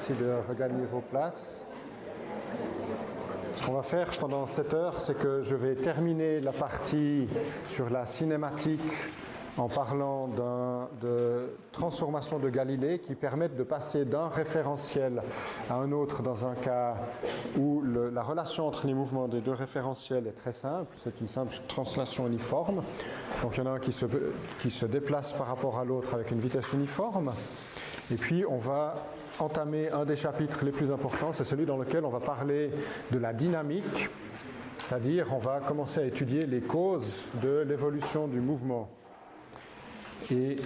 merci de regagner vos places. Ce qu'on va faire pendant cette heure, c'est que je vais terminer la partie sur la cinématique en parlant de transformations de Galilée qui permettent de passer d'un référentiel à un autre dans un cas où la relation entre les mouvements des deux référentiels est très simple, c'est une simple translation uniforme. Donc il y en a un qui se déplace par rapport à l'autre avec une vitesse uniforme. Et puis on va entamer un des chapitres les plus importants, c'est celui dans lequel on va parler de la dynamique, c'est-à-dire on va commencer à étudier les causes de l'évolution du mouvement. Et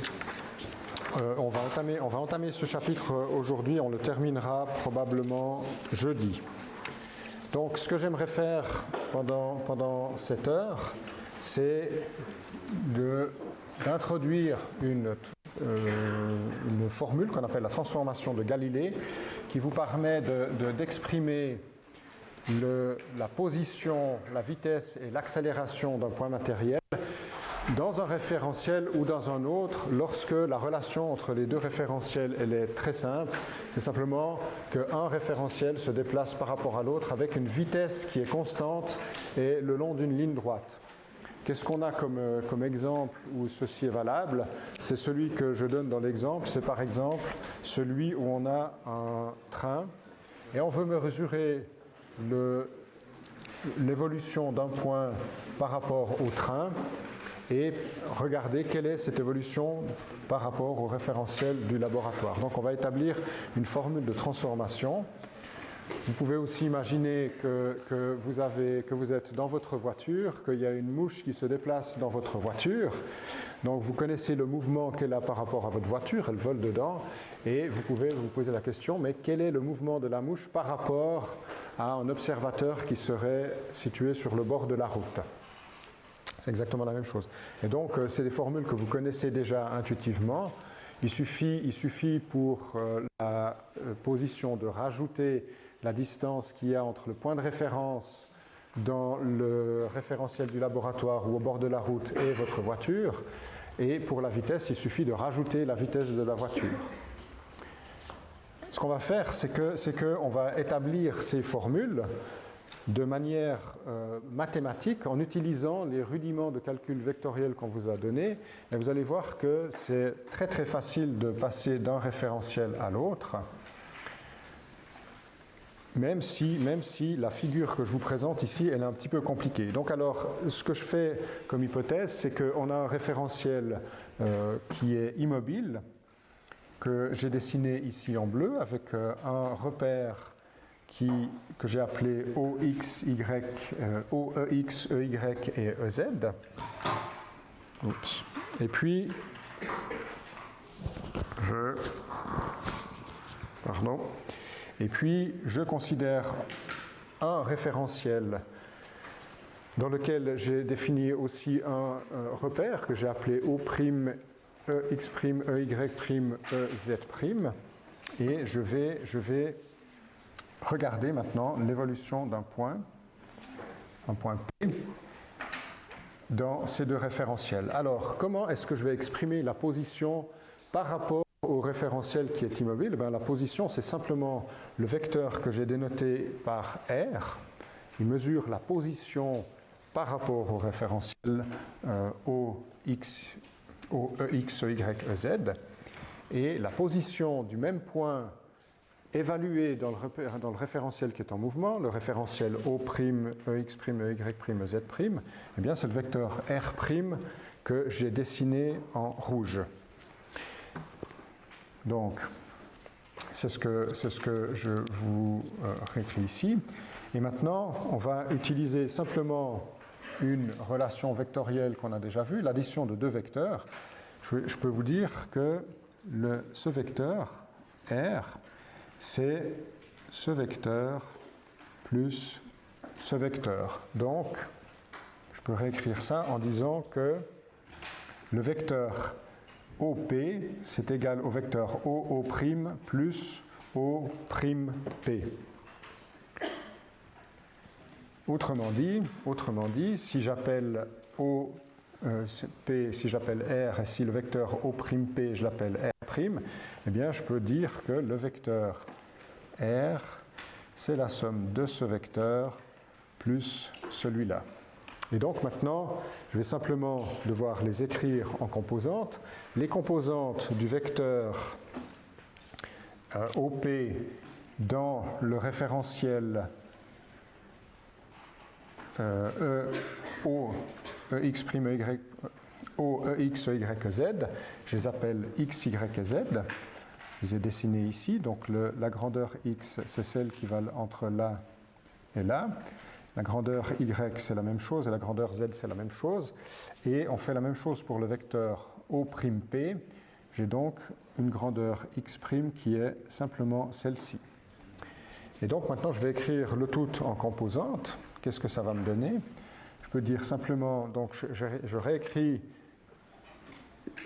on va entamer ce chapitre aujourd'hui, on le terminera probablement jeudi. Donc ce que j'aimerais faire pendant cette heure, c'est d'introduire une formule qu'on appelle la transformation de Galilée, qui vous permet d'exprimer la position, la vitesse et l'accélération d'un point matériel dans un référentiel ou dans un autre, lorsque la relation entre les deux référentiels elle est très simple. C'est simplement qu'un référentiel se déplace par rapport à l'autre avec une vitesse qui est constante et le long d'une ligne droite. Qu'est-ce qu'on a comme exemple où ceci est valable? C'est celui que je donne dans l'exemple, c'est par exemple celui où on a un train et on veut mesurer l'évolution d'un point par rapport au train et regarder quelle est cette évolution par rapport au référentiel du laboratoire. Donc on va établir une formule de transformation. Vous pouvez aussi imaginer que vous êtes dans votre voiture, qu'il y a une mouche qui se déplace dans votre voiture. Donc vous connaissez le mouvement qu'elle a par rapport à votre voiture, elle vole dedans, et vous pouvez vous poser la question, mais quel est le mouvement de la mouche par rapport à un observateur qui serait situé sur le bord de la route? C'est exactement la même chose. Et donc, c'est des formules que vous connaissez déjà intuitivement. Il suffit pour la position de rajouter la distance qu'il y a entre le point de référence dans le référentiel du laboratoire ou au bord de la route et votre voiture. Et pour la vitesse, il suffit de rajouter la vitesse de la voiture. Ce qu'on va faire, c'est qu'on va établir ces formules de manière mathématique en utilisant les rudiments de calcul vectoriel qu'on vous a donnés. Et vous allez voir que c'est très très facile de passer d'un référentiel à l'autre, même si la figure que je vous présente ici, elle est un petit peu compliquée. Donc alors, ce que je fais comme hypothèse, c'est qu'on a un référentiel qui est immobile, que j'ai dessiné ici en bleu, avec un repère que j'ai appelé OX, OEX, EY et EZ. Oups. Et puis, je considère un référentiel dans lequel j'ai défini aussi un repère que j'ai appelé O', EX', EY', EZ'. Et je vais regarder maintenant l'évolution d'un point P, dans ces deux référentiels. Alors, comment est-ce que je vais exprimer la position par rapport au référentiel qui est immobile? La position, c'est simplement le vecteur que j'ai dénoté par R. Il mesure la position par rapport au référentiel OEX, EY, EZ. Et la position du même point évalué dans le référentiel qui est en mouvement, le référentiel O', EX', EY', EZ', eh bien c'est le vecteur R' que j'ai dessiné en rouge. Donc, c'est ce que je vous réécris ici. Et maintenant, on va utiliser simplement une relation vectorielle qu'on a déjà vue, l'addition de deux vecteurs. Je peux vous dire que ce vecteur R, c'est ce vecteur plus ce vecteur. Donc, je peux réécrire ça en disant que le vecteur OP, c'est égal au vecteur OO' plus O'P. Autrement dit, si j'appelle P, si j'appelle R, et si le vecteur O'P, je l'appelle R', eh bien je peux dire que le vecteur R, c'est la somme de ce vecteur plus celui-là. Et donc maintenant, je vais simplement devoir les écrire en composantes. Les composantes du vecteur OP dans le référentiel OEX, Z, je les appelle X, Y et Z. Je les ai dessinés ici, donc la grandeur X, c'est celle qui va entre là et là. La grandeur Y, c'est la même chose, et la grandeur Z, c'est la même chose. Et on fait la même chose pour le vecteur O'P. J'ai donc une grandeur X' qui est simplement celle-ci. Et donc maintenant, je vais écrire le tout en composantes. Qu'est-ce que ça va me donner? Je peux dire simplement, donc je réécris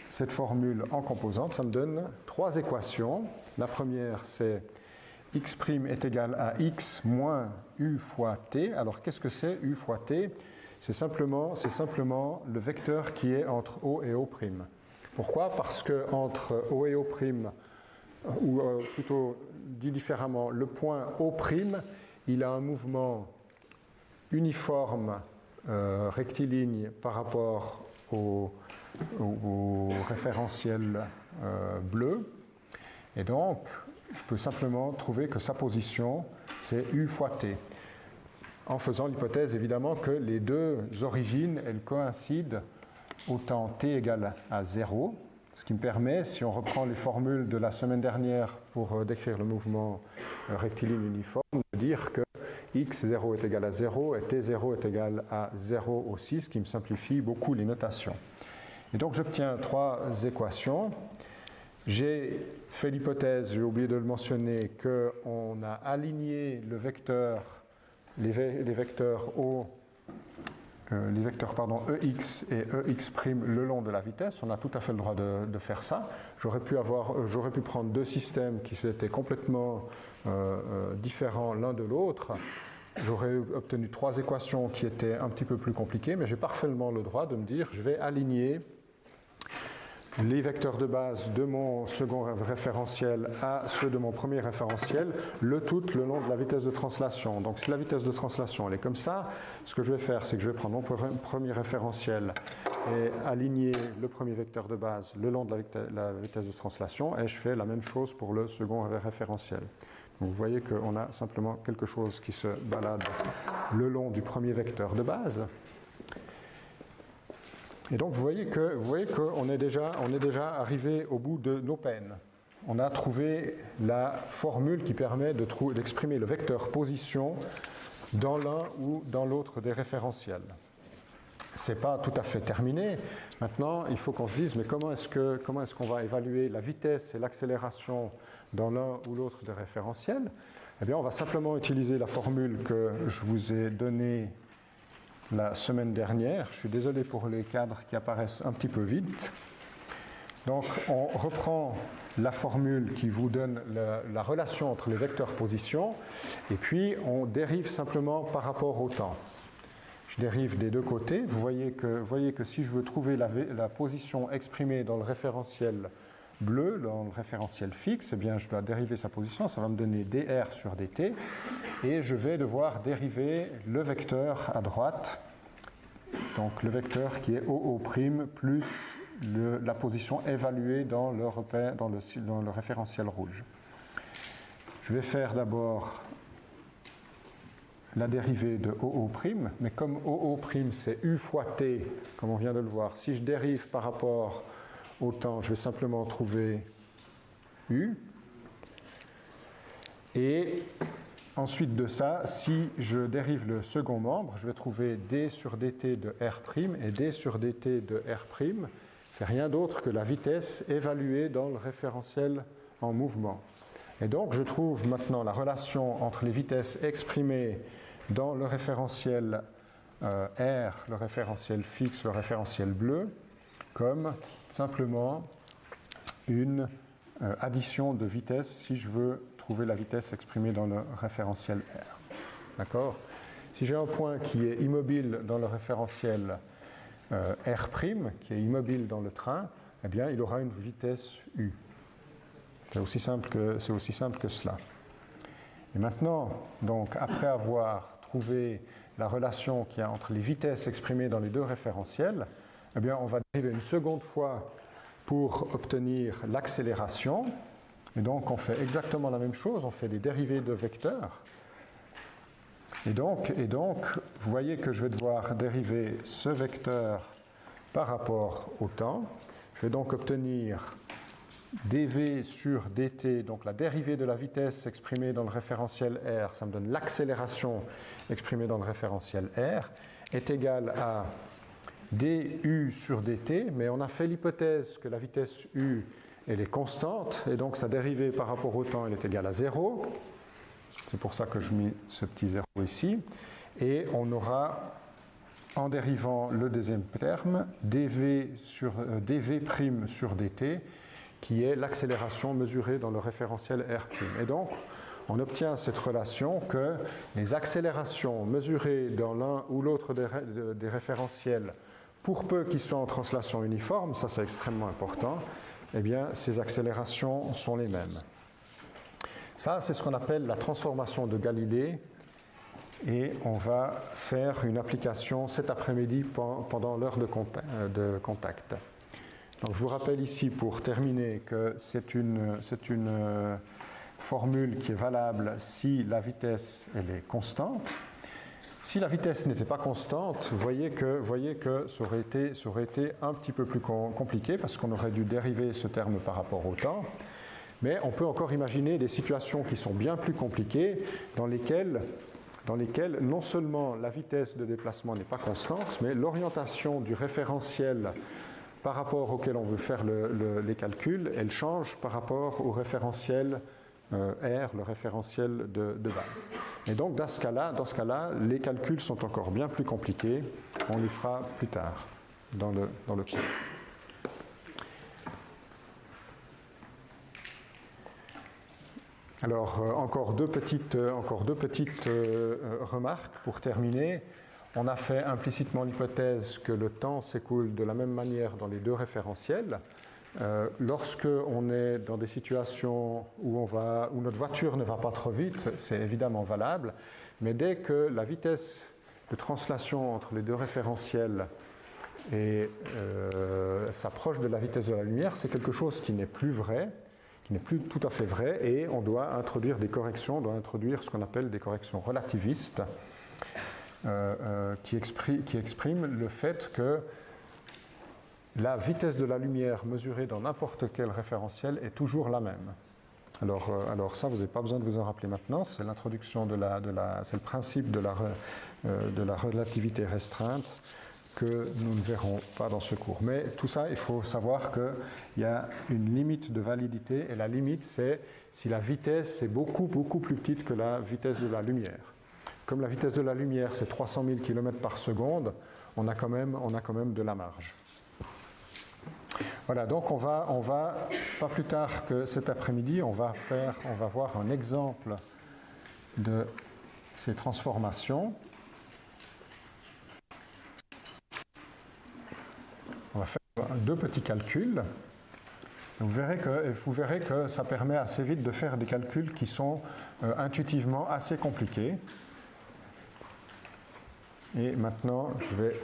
cette formule en composantes. Ça me donne trois équations. La première, c'est x' est égal à x moins u fois t. Alors qu'est-ce que c'est u fois t? C'est simplement le vecteur qui est entre O et O'. Pourquoi? Parce qu'entre O et O', ou plutôt dit différemment, le point O', il a un mouvement uniforme rectiligne par rapport au référentiel bleu. Et donc, je peux simplement trouver que sa position, c'est U fois T. En faisant l'hypothèse, évidemment, que les deux origines, elles coïncident au temps T égale à 0, ce qui me permet, si on reprend les formules de la semaine dernière pour décrire le mouvement rectiligne uniforme, de dire que x0 est égal à 0 et t0 est égal à 0 aussi, ce qui me simplifie beaucoup les notations. Et donc j'obtiens trois équations. J'ai fait l'hypothèse, j'ai oublié de le mentionner, qu'on a aligné le vecteur, les vecteurs EX et EX' le long de la vitesse. On a tout à fait le droit de faire ça. J'aurais pu prendre deux systèmes qui étaient complètement différents l'un de l'autre. J'aurais obtenu trois équations qui étaient un petit peu plus compliquées, mais j'ai parfaitement le droit de me dire je vais aligner les vecteurs de base de mon second référentiel à ceux de mon premier référentiel, le tout le long de la vitesse de translation. Donc si la vitesse de translation elle est comme ça, ce que je vais faire, c'est que je vais prendre mon premier référentiel et aligner le premier vecteur de base le long de la vitesse de translation, et je fais la même chose pour le second référentiel. Donc vous voyez qu'on a simplement quelque chose qui se balade le long du premier vecteur de base. Et donc vous voyez qu'on est déjà arrivé au bout de nos peines. On a trouvé la formule qui permet d'exprimer le vecteur position dans l'un ou dans l'autre des référentiels. Ce n'est pas tout à fait terminé. Maintenant, il faut qu'on se dise, mais comment est-ce qu'on va évaluer la vitesse et l'accélération dans l'un ou l'autre des référentiels? Eh bien, on va simplement utiliser la formule que je vous ai donnée la semaine dernière. Je suis désolé pour les cadres qui apparaissent un petit peu vite. Donc, on reprend la formule qui vous donne la relation entre les vecteurs position, et puis on dérive simplement par rapport au temps. Je dérive des deux côtés. Vous voyez que si je veux trouver la position exprimée dans le référentiel bleu, dans le référentiel fixe, eh bien je dois dériver sa position. Ça va me donner dr sur dt. Et je vais devoir dériver le vecteur à droite, donc le vecteur qui est OO' plus la position évaluée dans le référentiel rouge. Je vais faire d'abord la dérivée de OO', mais comme OO' c'est U fois T, comme on vient de le voir, si je dérive par rapport au temps, je vais simplement trouver U. Et ensuite de ça, si je dérive le second membre, je vais trouver d sur dt de R' et d sur dt de R'. C'est rien d'autre que la vitesse évaluée dans le référentiel en mouvement. Et donc, je trouve maintenant la relation entre les vitesses exprimées dans le référentiel R, le référentiel fixe, le référentiel bleu, comme simplement une addition de vitesses si je veux trouver la vitesse exprimée dans le référentiel R. D'accord? Si j'ai un point qui est immobile dans le référentiel R', qui est immobile dans le train, eh bien, il aura une vitesse U. C'est aussi simple que cela. Et maintenant, donc, après avoir trouvé la relation qu'il y a entre les vitesses exprimées dans les deux référentiels, eh bien, on va dériver une seconde fois pour obtenir l'accélération. Et donc, on fait exactement la même chose, on fait des dérivées de vecteurs. Et donc, vous voyez que je vais devoir dériver ce vecteur par rapport au temps. Je vais donc obtenir dv sur dt, donc la dérivée de la vitesse exprimée dans le référentiel r, ça me donne l'accélération exprimée dans le référentiel r, est égale à du sur dt, mais on a fait l'hypothèse que la vitesse u, elle est constante, et donc sa dérivée par rapport au temps, elle est égale à 0. C'est pour ça que je mets ce petit 0 ici. Et on aura, en dérivant le deuxième terme, dv prime sur dt, qui est l'accélération mesurée dans le référentiel r'. Et donc, on obtient cette relation que les accélérations mesurées dans l'un ou l'autre des référentiels, pour peu qu'ils soient en translation uniforme, ça c'est extrêmement important, eh bien, ces accélérations sont les mêmes. Ça, c'est ce qu'on appelle la transformation de Galilée, et on va faire une application cet après-midi pendant l'heure de contact. Donc, je vous rappelle ici, pour terminer, que c'est une formule qui est valable si la vitesse elle est constante. Si la vitesse n'était pas constante, vous voyez que ça aurait été un petit peu plus compliqué, parce qu'on aurait dû dériver ce terme par rapport au temps. Mais on peut encore imaginer des situations qui sont bien plus compliquées, dans lesquelles non seulement la vitesse de déplacement n'est pas constante, mais l'orientation du référentiel par rapport auquel on veut faire les calculs, elle change par rapport au référentiel R, le référentiel de base. Et donc dans ce cas-là, les calculs sont encore bien plus compliqués. On les fera plus tard dans le cours. Alors, encore deux petites remarques pour terminer. On a fait implicitement l'hypothèse que le temps s'écoule de la même manière dans les deux référentiels. Lorsque on est dans des situations où notre voiture ne va pas trop vite, c'est évidemment valable, mais dès que la vitesse de translation entre les deux référentiels s'approche de la vitesse de la lumière, c'est quelque chose qui n'est plus vrai, qui n'est plus tout à fait vrai, et on doit introduire des corrections, on doit introduire ce qu'on appelle des corrections relativistes, qui expriment le fait que la vitesse de la lumière mesurée dans n'importe quel référentiel est toujours la même. Alors ça, vous n'avez pas besoin de vous en rappeler maintenant, c'est l'introduction c'est le principe de la relativité restreinte que nous ne verrons pas dans ce cours. Mais tout ça, il faut savoir qu'il y a une limite de validité, et la limite, c'est si la vitesse est beaucoup, beaucoup plus petite que la vitesse de la lumière. Comme la vitesse de la lumière, c'est 300 000 km par seconde, on a quand même de la marge. Voilà, donc on va pas plus tard que cet après-midi, on va voir un exemple de ces transformations. On va faire deux petits calculs. Vous verrez que ça permet assez vite de faire des calculs qui sont intuitivement assez compliqués. Et maintenant, je vais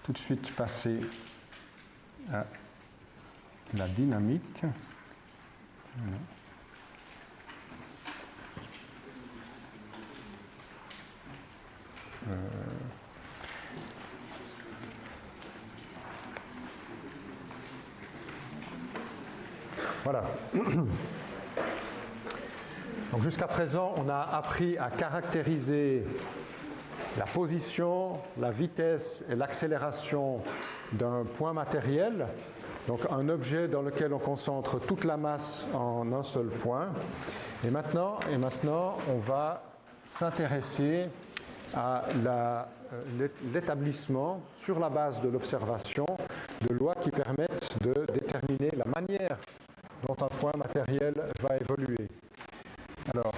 tout de suite passer à la dynamique. Voilà. Donc jusqu'à présent, on a appris à caractériser la position, la vitesse et l'accélération d'un point matériel, donc un objet dans lequel on concentre toute la masse en un seul point. Et maintenant on va s'intéresser à l'établissement, sur la base de l'observation, de lois qui permettent de déterminer la manière dont un point matériel va évoluer. Alors,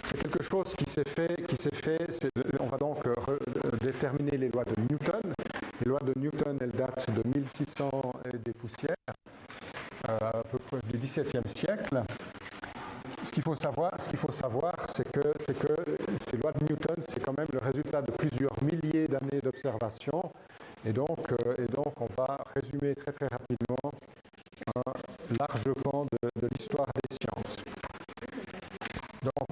c'est quelque chose qui s'est fait, on va donc déterminer les lois de Newton. Les lois de Newton, elles datent de 1600 et des poussières, à peu près du XVIIe siècle. qu'il faut savoir, c'est que ces lois de Newton, c'est quand même le résultat de plusieurs milliers d'années d'observation. Et donc, on va résumer très très rapidement un large pan de l'histoire des sciences. Donc,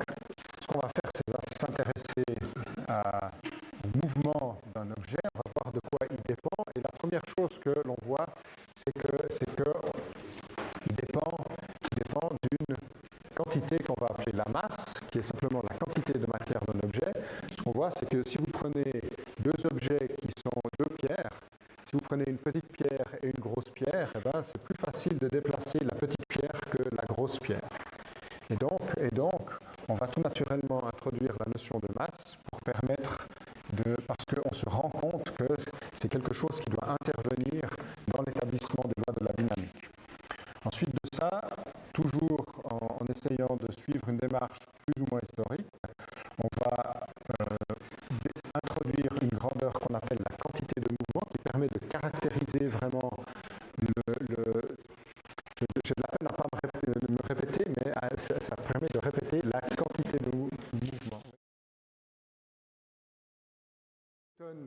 ce qu'on va faire, c'est s'intéresser au mouvement d'un objet. On va voir de quoi il dépend. Et la première chose que l'on voit, c'est qu'il dépend d'une quantité qu'on va appeler la masse, qui est simplement la quantité de matière d'un objet. Ce qu'on voit, c'est que si vous prenez deux objets qui sont deux pierres, si vous prenez une petite pierre et une grosse pierre, eh ben, c'est plus facile de déplacer la petite pierre que la grosse pierre. Et donc, on va tout naturellement introduire la notion de masse pour permettre parce qu'on se rend compte que c'est quelque chose qui doit intervenir dans l'établissement des lois de la dynamique. Ensuite de ça, toujours en essayant de suivre une démarche plus ou moins historique, on va introduire une grandeur qu'on appelle la quantité de mouvement qui permet de caractériser vraiment j'ai de la peine à ne pas me répéter, mais ça permet de répéter la quantité de mouvement.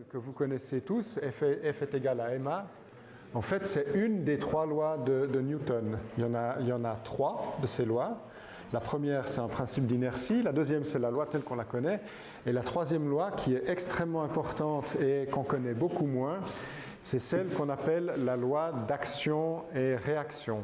Que vous connaissez tous, F est égal à ma. En fait, c'est une des trois lois de Newton. Il y en a trois de ces lois. La première, c'est un principe d'inertie. La deuxième, c'est la loi telle qu'on la connaît. Et la troisième loi, qui est extrêmement importante et qu'on connaît beaucoup moins, c'est celle qu'on appelle la loi d'action et réaction.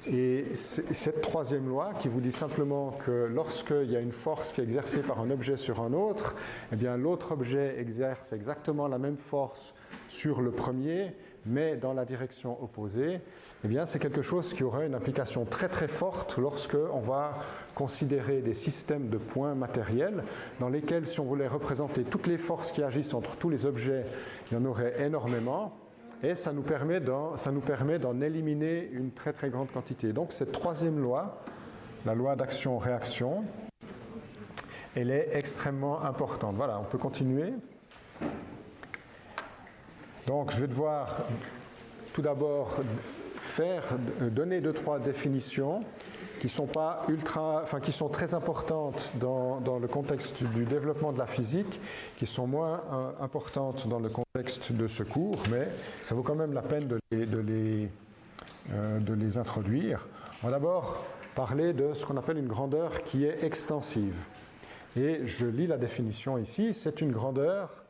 Et cette troisième loi qui vous dit simplement que lorsqu'il y a une force qui est exercée par un objet sur un autre, eh bien l'autre objet exerce exactement la même force sur le premier, mais dans la direction opposée, eh bien c'est quelque chose qui aura une application très très forte lorsqu'on va considérer des systèmes de points matériels dans lesquels, si on voulait représenter toutes les forces qui agissent entre tous les objets, il y en aurait énormément. Et ça nous permet d'en éliminer une très très grande quantité. Donc cette troisième loi, la loi d'action-réaction, elle est extrêmement importante. Voilà, on peut continuer. Donc je vais devoir tout d'abord donner 2-3 définitions qui sont qui sont très importantes dans le contexte du développement de la physique, qui sont moins importantes dans le contexte de ce cours, mais ça vaut quand même la peine de les introduire. On va d'abord parler de ce qu'on appelle une grandeur qui est extensive. Et je lis la définition ici, c'est une grandeur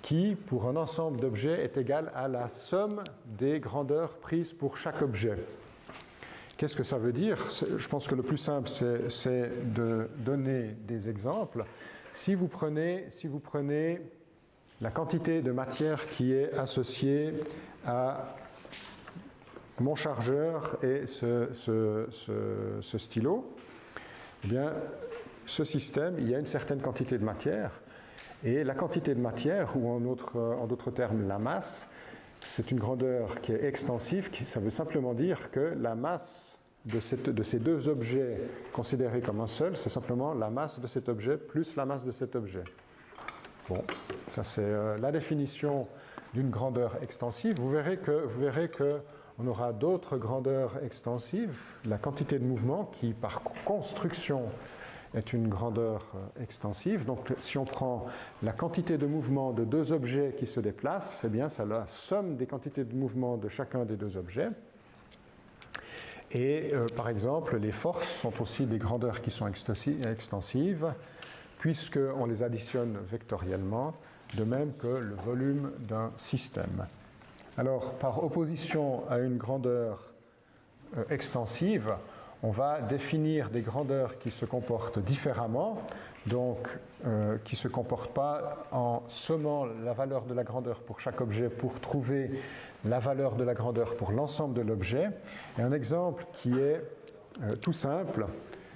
qui, pour un ensemble d'objets, est égale à la somme des grandeurs prises pour chaque objet. Qu'est-ce que ça veut dire? Je pense que le plus simple, c'est de donner des exemples. Si vous prenez la quantité de matière qui est associée à mon chargeur et ce stylo, eh bien, ce système, il y a une certaine quantité de matière. Et la quantité de matière, ou en d'autres termes, la masse, c'est une grandeur qui est extensive, ça veut simplement dire que la masse de ces deux objets considérés comme un seul, c'est simplement la masse de cet objet plus la masse de cet objet. Bon, ça c'est la définition d'une grandeur extensive. Vous verrez qu'on aura d'autres grandeurs extensives, la quantité de mouvement qui par construction est une grandeur extensive. Donc si on prend la quantité de mouvement de deux objets qui se déplacent, eh bien c'est la somme des quantités de mouvement de chacun des deux objets. Et par exemple, les forces sont aussi des grandeurs qui sont extensives, puisqu'on les additionne vectoriellement, de même que le volume d'un système. Alors, par opposition à une grandeur extensive, on va définir des grandeurs qui se comportent différemment, donc qui ne se comportent pas en sommant la valeur de la grandeur pour chaque objet pour trouver la valeur de la grandeur pour l'ensemble de l'objet. Et un exemple qui est tout simple,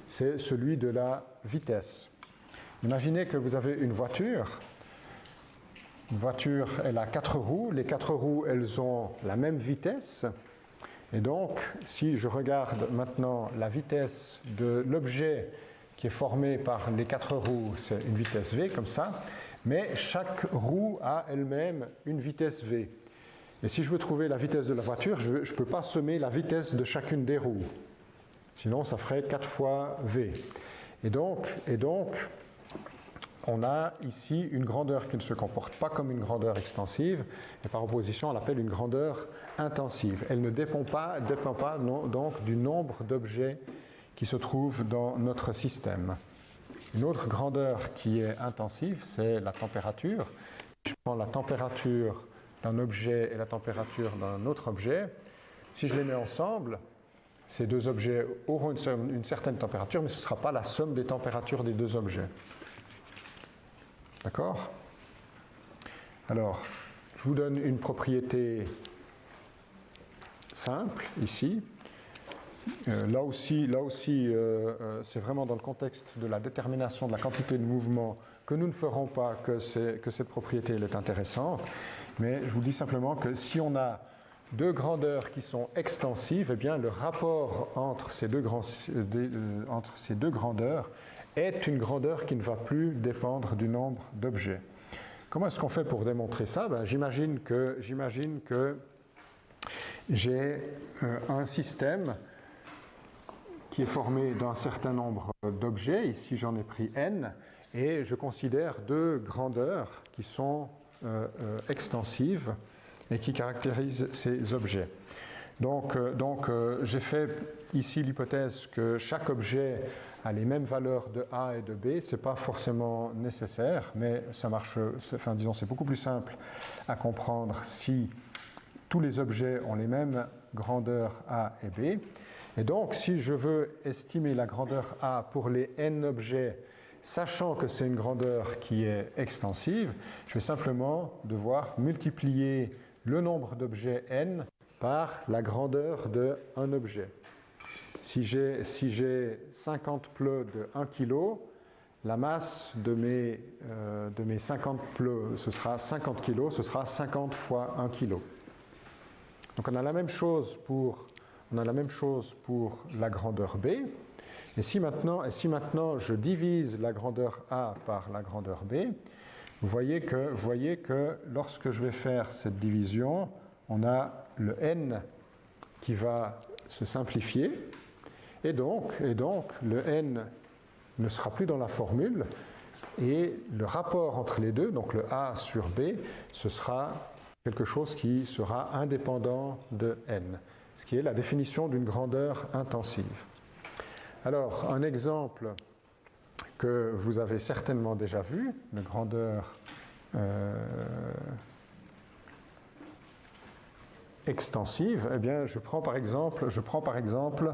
c'est celui de la vitesse. Imaginez que vous avez une voiture. Une voiture, elle a 4 roues. Les 4 roues, elles ont la même vitesse. Et donc, si je regarde maintenant la vitesse de l'objet qui est formé par les 4 roues, c'est une vitesse v comme ça, mais chaque roue a elle-même une vitesse v. Et si je veux trouver la vitesse de la voiture, je ne peux pas sommer la vitesse de chacune des roues. Sinon, ça ferait 4 fois V. Et donc, on a ici une grandeur qui ne se comporte pas comme une grandeur extensive, et par opposition, on l'appelle une grandeur intensive. Elle ne dépend pas donc du nombre d'objets qui se trouvent dans notre système. Une autre grandeur qui est intensive, c'est la température. Je prends la température d'un objet et la température d'un autre objet. Si je les mets ensemble, ces deux objets auront une certaine température, mais ce ne sera pas la somme des températures des deux objets. D'accord? Alors, je vous donne une propriété simple ici. Là aussi, c'est vraiment dans le contexte de la détermination de la quantité de mouvement que nous ne ferons pas que cette propriété elle est intéressante. Mais je vous dis simplement que si on a deux grandeurs qui sont extensives, eh bien le rapport entre ces deux grandeurs est une grandeur qui ne va plus dépendre du nombre d'objets. Comment est-ce qu'on fait pour démontrer ça? J'imagine que j'ai un système qui est formé d'un certain nombre d'objets. Ici, j'en ai pris n, et je considère deux grandeurs qui sont extensives et qui caractérisent ces objets. Donc j'ai fait ici l'hypothèse que chaque objet a les mêmes valeurs de A et de B. Ce n'est pas forcément nécessaire, mais ça marche, disons, c'est beaucoup plus simple à comprendre si tous les objets ont les mêmes grandeurs A et B. Et donc, si je veux estimer la grandeur A pour les n objets, sachant que c'est une grandeur qui est extensive, je vais simplement devoir multiplier le nombre d'objets n par la grandeur d'un objet. Si j'ai 50 pneus de 1 kg, la masse de mes 50 pneus, ce sera 50 kg, ce sera 50 fois 1 kg. Donc on a la même chose pour la grandeur B. Et si maintenant je divise la grandeur A par la grandeur B, vous voyez que lorsque je vais faire cette division, on a le n qui va se simplifier, et donc le n ne sera plus dans la formule, et le rapport entre les deux, donc le A sur B, ce sera quelque chose qui sera indépendant de n, ce qui est la définition d'une grandeur intensive. Alors, un exemple que vous avez certainement déjà vu, une grandeur extensive, eh bien, je prends par exemple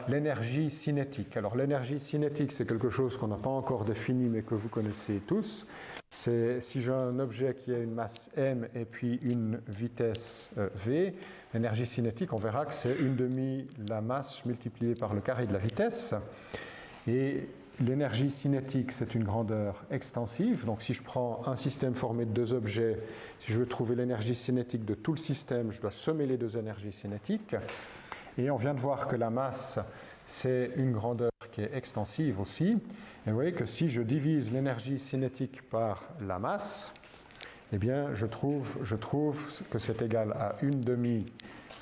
l'énergie cinétique. Alors, l'énergie cinétique, c'est quelque chose qu'on n'a pas encore défini, mais que vous connaissez tous. C'est si j'ai un objet qui a une masse m et puis une vitesse v, l'énergie cinétique, on verra que c'est 1/2 la masse multipliée par le carré de la vitesse. Et l'énergie cinétique, c'est une grandeur extensive. Donc si je prends un système formé de deux objets, si je veux trouver l'énergie cinétique de tout le système, je dois sommer les deux énergies cinétiques. Et on vient de voir que la masse, c'est une grandeur qui est extensive aussi. Et vous voyez que si je divise l'énergie cinétique par la masse, eh bien je trouve que c'est égal à 1/2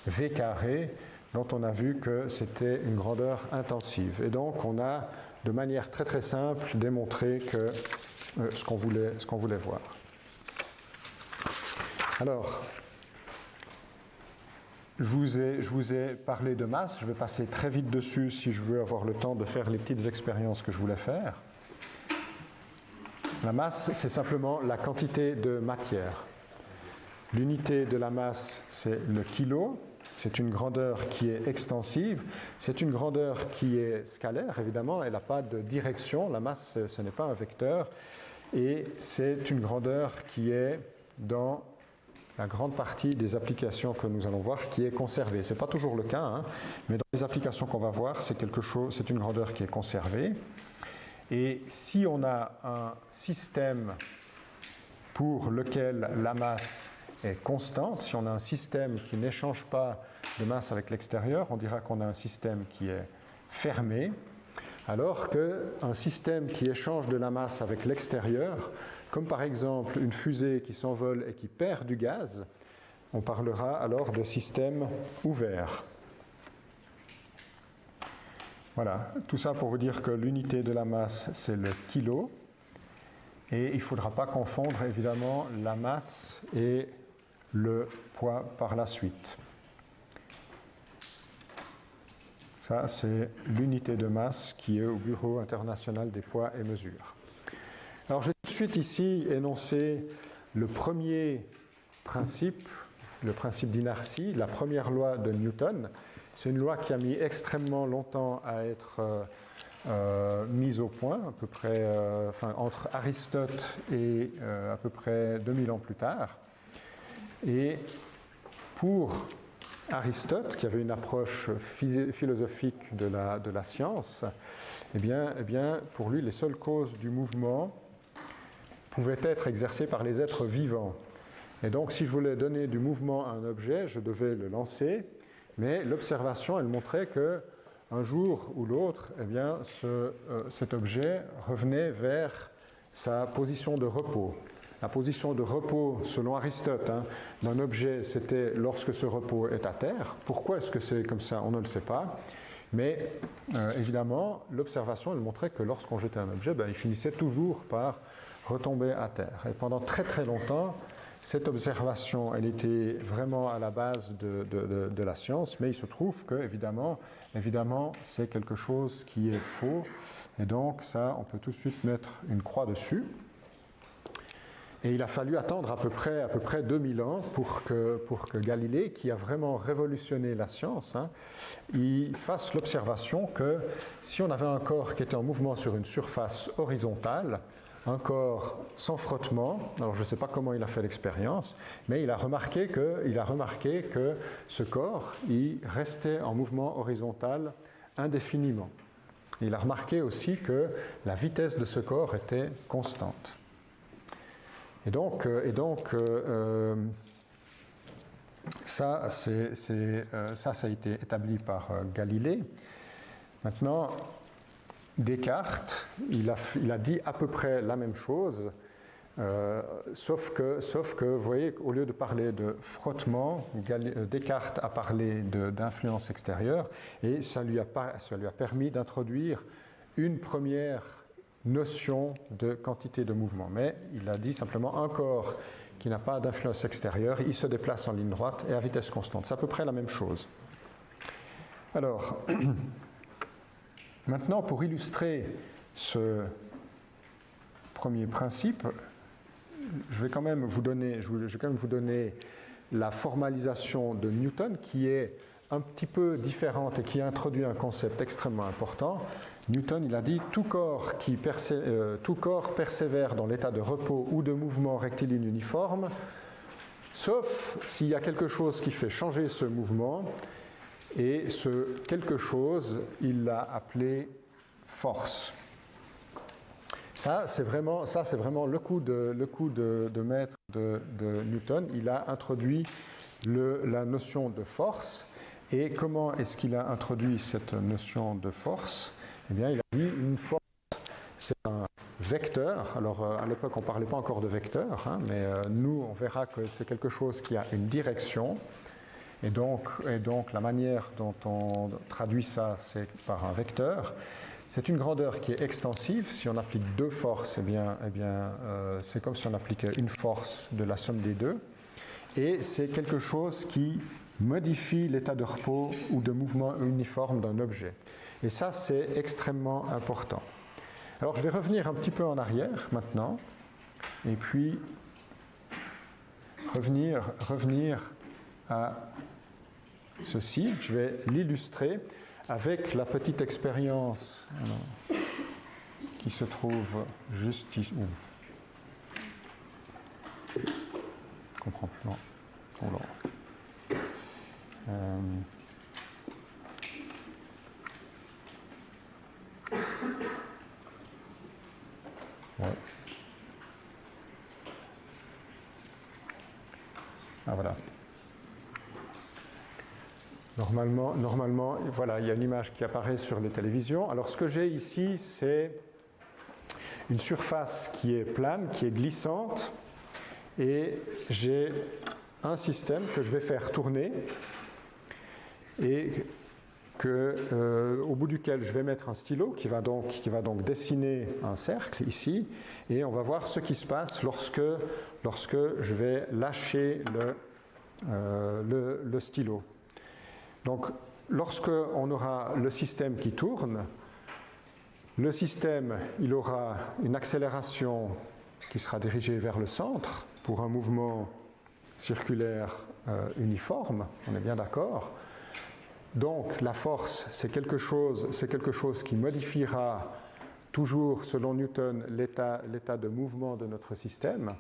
v carré, dont on a vu que c'était une grandeur intensive. Et donc on a de manière très très simple démontré que ce qu'on voulait voir. Alors, je vous ai parlé de masse, je vais passer très vite dessus si je veux avoir le temps de faire les petites expériences que je voulais faire. La masse, c'est simplement la quantité de matière. L'unité de la masse, c'est le kilo. C'est une grandeur qui est extensive. C'est une grandeur qui est scalaire, évidemment. Elle n'a pas de direction. La masse, ce n'est pas un vecteur. Et c'est une grandeur qui est dans la grande partie des applications que nous allons voir qui est conservée. Ce n'est pas toujours le cas, hein, mais dans les applications qu'on va voir, c'est une grandeur qui est conservée. Et si on a un système pour lequel la masse est constante, si on a un système qui n'échange pas de masse avec l'extérieur, on dira qu'on a un système qui est fermé, alors qu'un système qui échange de la masse avec l'extérieur, comme par exemple une fusée qui s'envole et qui perd du gaz, on parlera alors de système ouvert. Voilà, tout ça pour vous dire que l'unité de la masse, c'est le kilo. Et il ne faudra pas confondre évidemment la masse et le poids par la suite. Ça, c'est l'unité de masse qui est au Bureau international des poids et mesures. Alors, je vais tout de suite ici énoncer le premier principe, le principe d'inertie, la première loi de Newton. C'est une loi qui a mis extrêmement longtemps à être mise au point, à peu près entre Aristote et à peu près 2000 ans plus tard. Et pour Aristote, qui avait une approche philosophique de la science, eh bien, pour lui, les seules causes du mouvement pouvaient être exercées par les êtres vivants. Et donc, si je voulais donner du mouvement à un objet, je devais le lancer, mais l'observation, elle montrait que un jour ou l'autre, eh bien, cet objet revenait vers sa position de repos. La position de repos, selon Aristote, d'un objet, c'était lorsque ce repos est à terre. Pourquoi est-ce que c'est comme ça? On ne le sait pas. Mais évidemment, l'observation, elle montrait que lorsqu'on jetait un objet, il finissait toujours par retomber à terre. Et pendant très très longtemps, cette observation, elle était vraiment à la base de la science, mais il se trouve que, évidemment, c'est quelque chose qui est faux. Et donc, ça, on peut tout de suite mettre une croix dessus. Et il a fallu attendre à peu près 2000 ans pour que Galilée, qui a vraiment révolutionné la science, il fasse l'observation que si on avait un corps qui était en mouvement sur une surface horizontale, un corps sans frottement, alors je ne sais pas comment il a fait l'expérience, mais il a remarqué que ce corps, il restait en mouvement horizontal indéfiniment. Il a remarqué aussi que la vitesse de ce corps était constante. Et donc ça a été établi par Galilée. Maintenant, Descartes, il a dit à peu près la même chose, sauf que, vous voyez, au lieu de parler de frottement, Descartes a parlé d'influence extérieure, et ça lui a permis d'introduire une première notion de quantité de mouvement. Mais il a dit simplement un corps qui n'a pas d'influence extérieure, il se déplace en ligne droite et à vitesse constante. C'est à peu près la même chose. Alors, maintenant, pour illustrer ce premier principe, je vais quand même vous donner la formalisation de Newton, qui est un petit peu différente et qui introduit un concept extrêmement important. Newton, il a dit « tout corps persévère dans l'état de repos ou de mouvement rectiligne uniforme, sauf s'il y a quelque chose qui fait changer ce mouvement, et ce quelque chose, il l'a appelé force. » Ça, c'est vraiment le coup de maître de Newton. Il a introduit la notion de force. Et comment est-ce qu'il a introduit cette notion de force? Eh bien, il a dit une force, c'est un vecteur. Alors, à l'époque, on ne parlait pas encore de vecteur, mais nous, on verra que c'est quelque chose qui a une direction. Et donc la manière dont on traduit ça, c'est par un vecteur. C'est une grandeur qui est extensive. Si on applique deux forces, c'est comme si on appliquait une force de la somme des deux. Et c'est quelque chose qui modifie l'état de repos ou de mouvement uniforme d'un objet. Et ça, c'est extrêmement important. Alors, je vais revenir un petit peu en arrière maintenant, et puis revenir à ceci. Je vais l'illustrer avec la petite expérience qui se trouve juste ici. Je comprends plus. Non. Ouais. Ah voilà. Normalement, voilà, il y a une image qui apparaît sur les télévisions. Alors ce que j'ai ici, c'est une surface qui est plane, qui est glissante, et j'ai un système que je vais faire tourner. Et au bout duquel je vais mettre un stylo qui va donc dessiner un cercle ici, et on va voir ce qui se passe lorsque je vais lâcher le stylo. Donc, lorsqu'on aura le système qui tourne, le système il aura une accélération qui sera dirigée vers le centre pour un mouvement circulaire uniforme, on est bien d'accord. Donc la force, c'est quelque chose qui modifiera toujours, selon Newton, l'état de mouvement de notre système.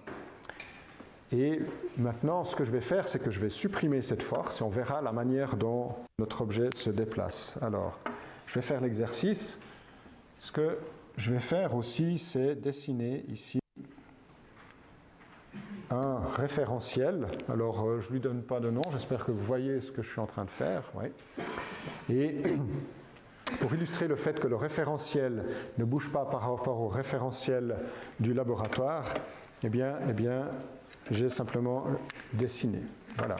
Et maintenant, ce que je vais faire, c'est que je vais supprimer cette force et on verra la manière dont notre objet se déplace. Alors, je vais faire l'exercice. Ce que je vais faire aussi, c'est dessiner ici un référentiel. Alors, je ne lui donne pas de nom, j'espère que vous voyez ce que je suis en train de faire. Oui. Et pour illustrer le fait que le référentiel ne bouge pas par rapport au référentiel du laboratoire, eh bien j'ai simplement dessiné. Voilà.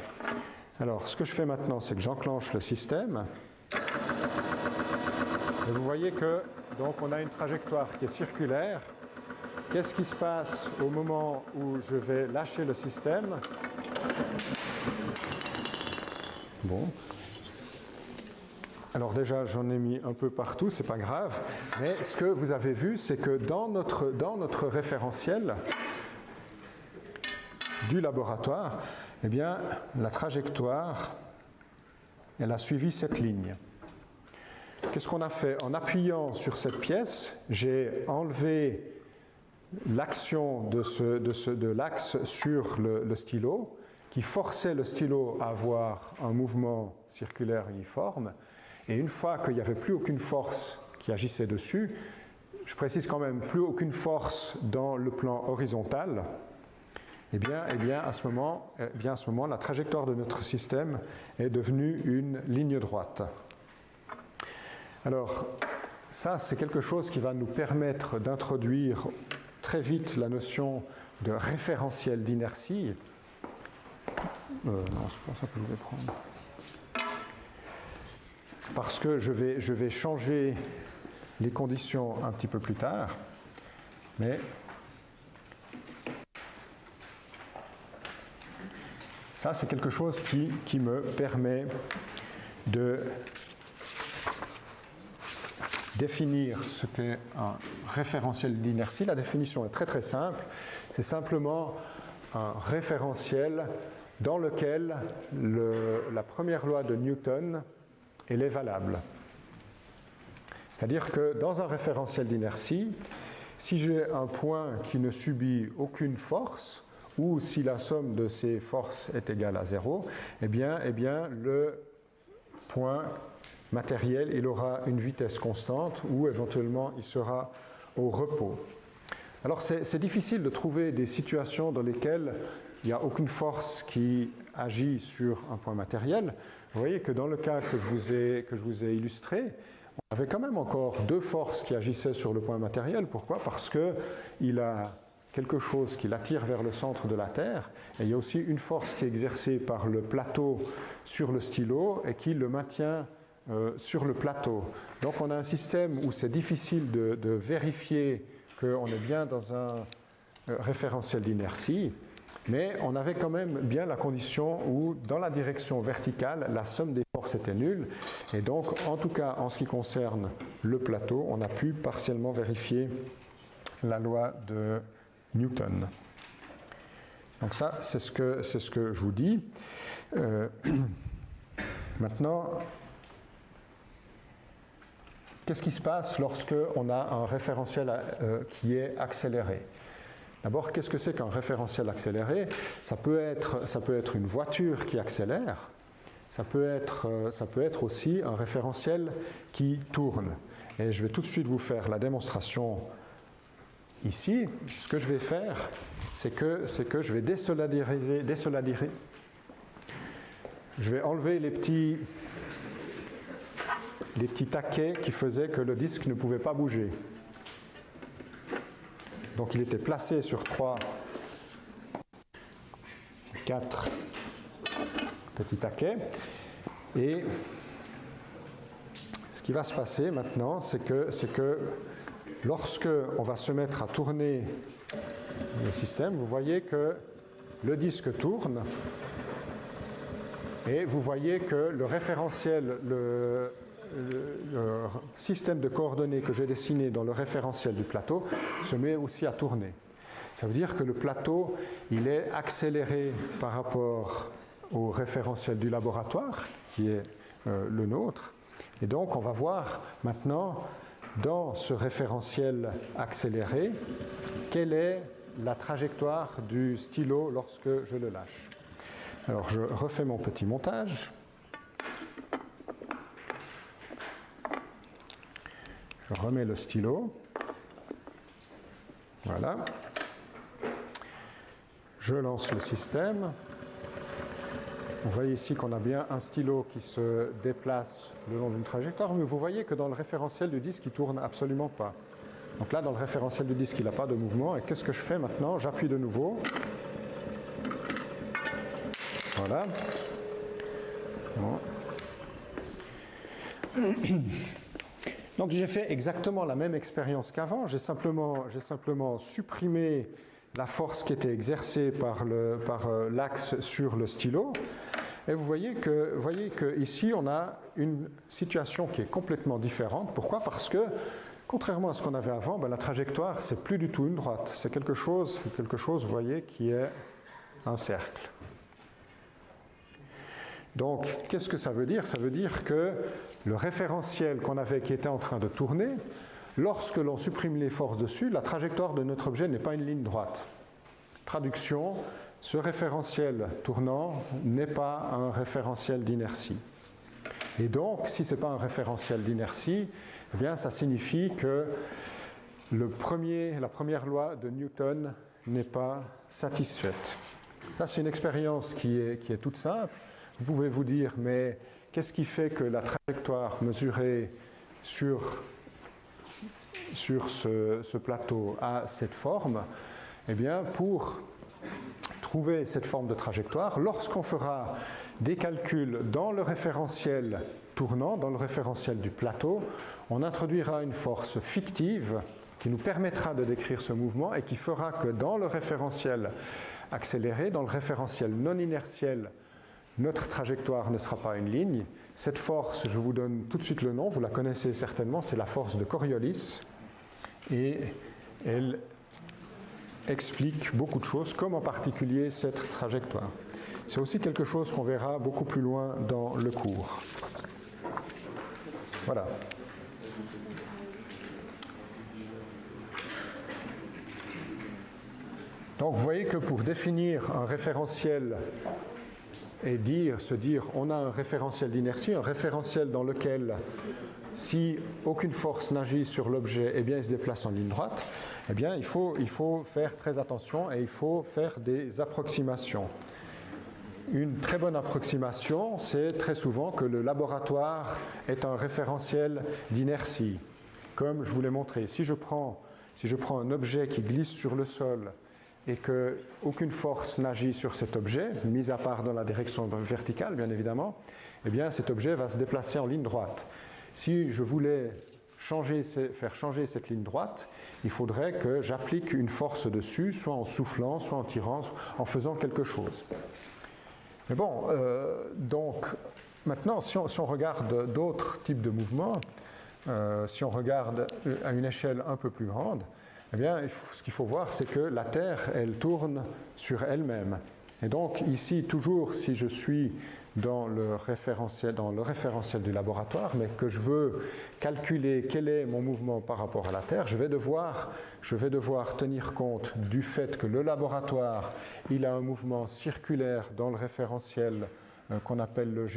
Alors, ce que je fais maintenant, c'est que j'enclenche le système. Et vous voyez que donc on a une trajectoire qui est circulaire. Qu'est-ce qui se passe au moment où je vais lâcher le système? Bon. Alors déjà, j'en ai mis un peu partout, c'est pas grave. Mais ce que vous avez vu, c'est que dans notre référentiel du laboratoire, eh bien, la trajectoire, elle a suivi cette ligne. Qu'est-ce qu'on a fait? En appuyant sur cette pièce, j'ai enlevé l'action de l'axe sur le stylo, qui forçait le stylo à avoir un mouvement circulaire uniforme. Et une fois qu'il n'y avait plus aucune force qui agissait dessus, je précise quand même plus aucune force dans le plan horizontal, eh bien, à ce moment, la trajectoire de notre système est devenue une ligne droite. Alors, ça, c'est quelque chose qui va nous permettre d'introduire très vite la notion de référentiel d'inertie. Non, c'est pas ça que je voulais prendre. Parce que je vais changer les conditions un petit peu plus tard, mais ça, c'est quelque chose qui me permet de définir ce qu'est un référentiel d'inertie. La définition est très très simple. C'est simplement un référentiel dans lequel la première loi de Newton elle est valable. C'est-à-dire que dans un référentiel d'inertie, si j'ai un point qui ne subit aucune force, ou si la somme de ces forces est égale à 0, eh bien le point matériel, il aura une vitesse constante, ou éventuellement il sera au repos. Alors c'est difficile de trouver des situations dans lesquelles il n'y a aucune force qui agit sur un point matériel. Vous voyez que dans le cas que je vous ai illustré, on avait quand même encore deux forces qui agissaient sur le point matériel. Pourquoi? Parce qu'il a quelque chose qui l'attire vers le centre de la Terre, et il y a aussi une force qui est exercée par le plateau sur le stylo et qui le maintient sur le plateau. Donc on a un système où c'est difficile de vérifier qu'on est bien dans un référentiel d'inertie, mais on avait quand même bien la condition où, dans la direction verticale, la somme des forces était nulle. Et donc, en tout cas, en ce qui concerne le plateau, on a pu partiellement vérifier la loi de Newton. Donc ça, c'est ce que je vous dis. Maintenant, qu'est-ce qui se passe lorsqu'on a un référentiel qui est accéléré? D'abord, qu'est-ce que c'est qu'un référentiel accéléré? Ça peut être une voiture qui accélère, ça peut être aussi un référentiel qui tourne. Et je vais tout de suite vous faire la démonstration ici. Ce que je vais faire, c'est que je vais désolidariser. Je vais enlever les petits taquets qui faisaient que le disque ne pouvait pas bouger. Donc il était placé sur 4 petits taquets. Et ce qui va se passer maintenant, c'est que lorsque on va se mettre à tourner le système, vous voyez que le disque tourne et vous voyez que le référentiel, le système de coordonnées que j'ai dessiné dans le référentiel du plateau se met aussi à tourner. Ça veut dire que le plateau, il est accéléré par rapport au référentiel du laboratoire, qui est le nôtre. Et donc, on va voir maintenant, dans ce référentiel accéléré, quelle est la trajectoire du stylo lorsque je le lâche. Alors, je refais mon petit montage. Je remets le stylo. Voilà. Je lance le système. Vous voyez ici qu'on a bien un stylo qui se déplace le long d'une trajectoire, mais vous voyez que dans le référentiel du disque, il ne tourne absolument pas. Donc là, dans le référentiel du disque, il n'a pas de mouvement. Et qu'est-ce que je fais maintenant? J'appuie de nouveau. Voilà. Bon. Donc j'ai fait exactement la même expérience qu'avant. J'ai simplement supprimé la force qui était exercée par l'axe sur le stylo. Et vous voyez que ici, on a une situation qui est complètement différente. Pourquoi? Parce que, contrairement à ce qu'on avait avant, la trajectoire, c'est plus du tout une droite. C'est quelque chose, vous voyez, qui est un cercle. Donc, qu'est-ce que ça veut dire? Ça veut dire que le référentiel qu'on avait, qui était en train de tourner, lorsque l'on supprime les forces dessus, la trajectoire de notre objet n'est pas une ligne droite. Traduction, ce référentiel tournant n'est pas un référentiel d'inertie. Et donc, si ce n'est pas un référentiel d'inertie, eh bien, ça signifie que la première loi de Newton n'est pas satisfaite. Ça, c'est une expérience qui est toute simple. Vous pouvez vous dire, mais qu'est-ce qui fait que la trajectoire mesurée sur ce plateau a cette forme? Eh bien, pour trouver cette forme de trajectoire, lorsqu'on fera des calculs dans le référentiel tournant, dans le référentiel du plateau, on introduira une force fictive qui nous permettra de décrire ce mouvement et qui fera que dans le référentiel accéléré, dans le référentiel non inertiel, notre trajectoire ne sera pas une ligne. Cette force, je vous donne tout de suite le nom, vous la connaissez certainement, c'est la force de Coriolis. Et elle explique beaucoup de choses, comme en particulier cette trajectoire. C'est aussi quelque chose qu'on verra beaucoup plus loin dans le cours. Voilà. Donc vous voyez que pour définir un référentiel et se dire on a un référentiel d'inertie, un référentiel dans lequel si aucune force n'agit sur l'objet, eh bien il se déplace en ligne droite, eh bien il faut faire très attention et il faut faire des approximations. Une très bonne approximation, c'est très souvent que le laboratoire est un référentiel d'inertie. Comme je vous l'ai montré, si je prends un objet qui glisse sur le sol et qu'aucune force n'agit sur cet objet, mis à part dans la direction verticale, bien évidemment, eh bien cet objet va se déplacer en ligne droite. Si je voulais faire changer cette ligne droite, il faudrait que j'applique une force dessus, soit en soufflant, soit en tirant, en faisant quelque chose. Mais bon, donc maintenant, si on regarde d'autres types de mouvements, si on regarde à une échelle un peu plus grande, eh bien, ce qu'il faut voir, c'est que la Terre, elle tourne sur elle-même. Et donc, ici, toujours, si je suis dans le référentiel du laboratoire, mais que je veux calculer quel est mon mouvement par rapport à la Terre, je vais devoir tenir compte du fait que le laboratoire, il a un mouvement circulaire dans le référentiel qu'on appelle le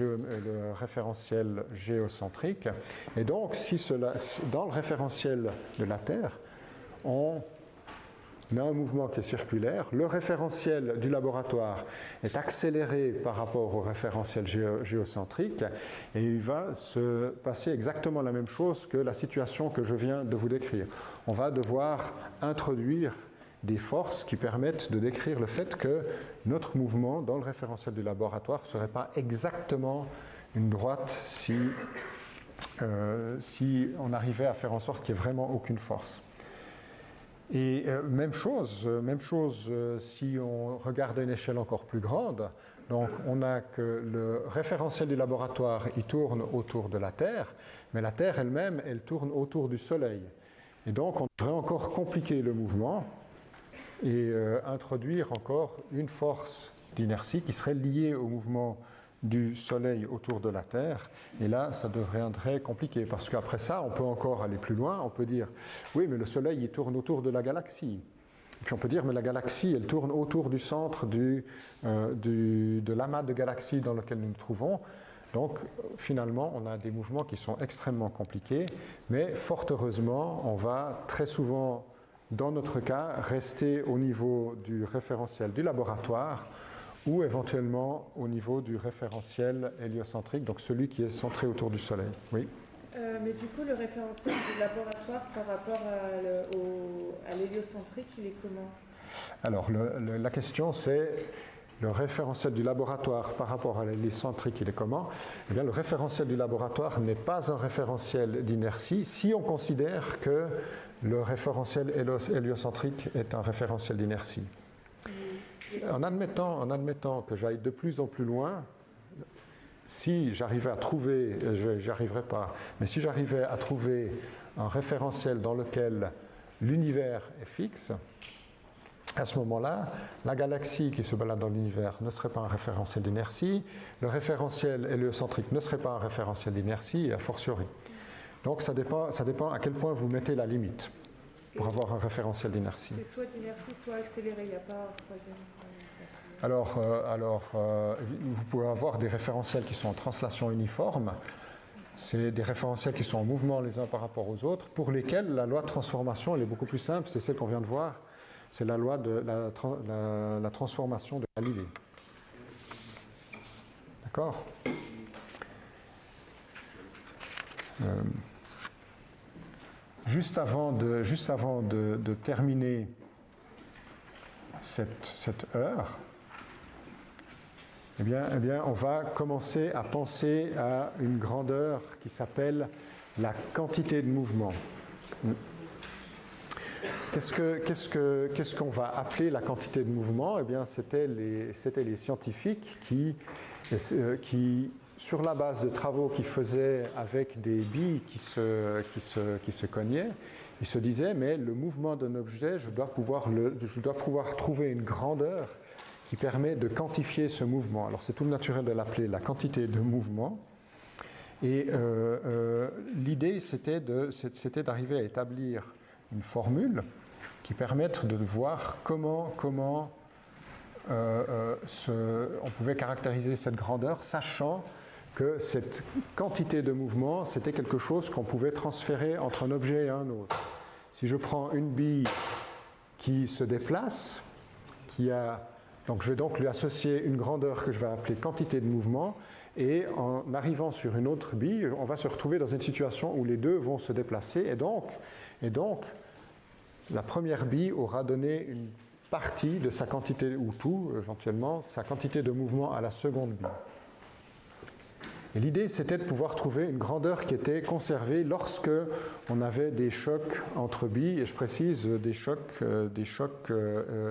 référentiel géocentrique. Et donc, dans le référentiel de la Terre, on a un mouvement qui est circulaire, le référentiel du laboratoire est accéléré par rapport au référentiel géocentrique et il va se passer exactement la même chose que la situation que je viens de vous décrire. On va devoir introduire des forces qui permettent de décrire le fait que notre mouvement dans le référentiel du laboratoire ne serait pas exactement une droite si si on arrivait à faire en sorte qu'il n'y ait vraiment aucune force. Et même chose si on regarde à une échelle encore plus grande. Donc on a que le référentiel du laboratoire, il tourne autour de la Terre, mais la Terre elle-même, elle tourne autour du Soleil. Et donc on devrait encore compliquer le mouvement et introduire encore une force d'inertie qui serait liée au mouvement du Soleil autour de la Terre. Et là, ça deviendrait compliqué, parce qu'après ça, on peut encore aller plus loin. On peut dire, oui, mais le Soleil, il tourne autour de la galaxie. Et puis on peut dire, mais la galaxie, elle tourne autour du centre de l'amas de galaxies dans lequel nous nous trouvons. Donc, finalement, on a des mouvements qui sont extrêmement compliqués, mais fort heureusement, on va très souvent, dans notre cas, rester au niveau du référentiel du laboratoire, ou éventuellement au niveau du référentiel héliocentrique, donc celui qui est centré autour du Soleil. Oui. Mais du coup, le référentiel du laboratoire par rapport à l'héliocentrique, il est comment? Alors, la question c'est, le référentiel du laboratoire par rapport à l'héliocentrique, il est comment? Eh bien, le référentiel du laboratoire n'est pas un référentiel d'inertie si on considère que le référentiel héliocentrique est un référentiel d'inertie. En admettant que j'aille de plus en plus loin, si j'arrivais à trouver, j'y arriverai pas, mais si j'arrivais à trouver un référentiel dans lequel l'univers est fixe, à ce moment-là, la galaxie qui se balade dans l'univers ne serait pas un référentiel d'inertie, le référentiel héliocentrique ne serait pas un référentiel d'inertie, et a fortiori. Donc ça dépend à quel point vous mettez la limite pour avoir un référentiel d'inertie. C'est soit d'inertie, soit accéléré, il n'y a pas un troisième. Alors, vous pouvez avoir des référentiels qui sont en translation uniforme. C'est des référentiels qui sont en mouvement les uns par rapport aux autres, pour lesquels la loi de transformation elle est beaucoup plus simple. C'est celle qu'on vient de voir. C'est la loi de la transformation de Galilée. D'accord ? Juste avant de terminer cette heure, eh bien, on va commencer à penser à une grandeur qui s'appelle la quantité de mouvement. Qu'est-ce qu'on va appeler la quantité de mouvement? Eh bien, c'était les scientifiques qui, sur la base de travaux qu'ils faisaient avec des billes qui se cognaient, ils se disaient, mais le mouvement d'un objet, je dois pouvoir trouver une grandeur qui permet de quantifier ce mouvement. Alors c'est tout naturel de l'appeler la quantité de mouvement. Et l'idée, c'était d'arriver à établir une formule qui permette de voir comment on pouvait caractériser cette grandeur, sachant que cette quantité de mouvement, c'était quelque chose qu'on pouvait transférer entre un objet et un autre. Si je prends une bille qui se déplace, donc je vais donc lui associer une grandeur que je vais appeler quantité de mouvement, et en arrivant sur une autre bille, on va se retrouver dans une situation où les deux vont se déplacer, et donc la première bille aura donné une partie de sa quantité, ou tout éventuellement, sa quantité de mouvement à la seconde bille. Et l'idée, c'était de pouvoir trouver une grandeur qui était conservée lorsque on avait des chocs entre billes, et je précise des chocs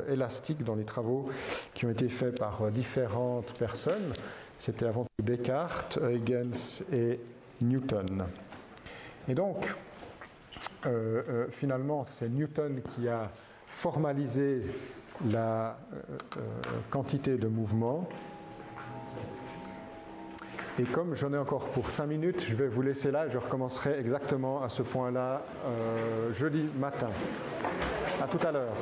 élastiques dans les travaux qui ont été faits par différentes personnes. C'était avant tout Descartes, Huygens et Newton. Et donc, finalement, c'est Newton qui a formalisé la quantité de mouvement. Et comme j'en ai encore pour 5 minutes, je vais vous laisser là et je recommencerai exactement à ce point-là jeudi matin. À tout à l'heure.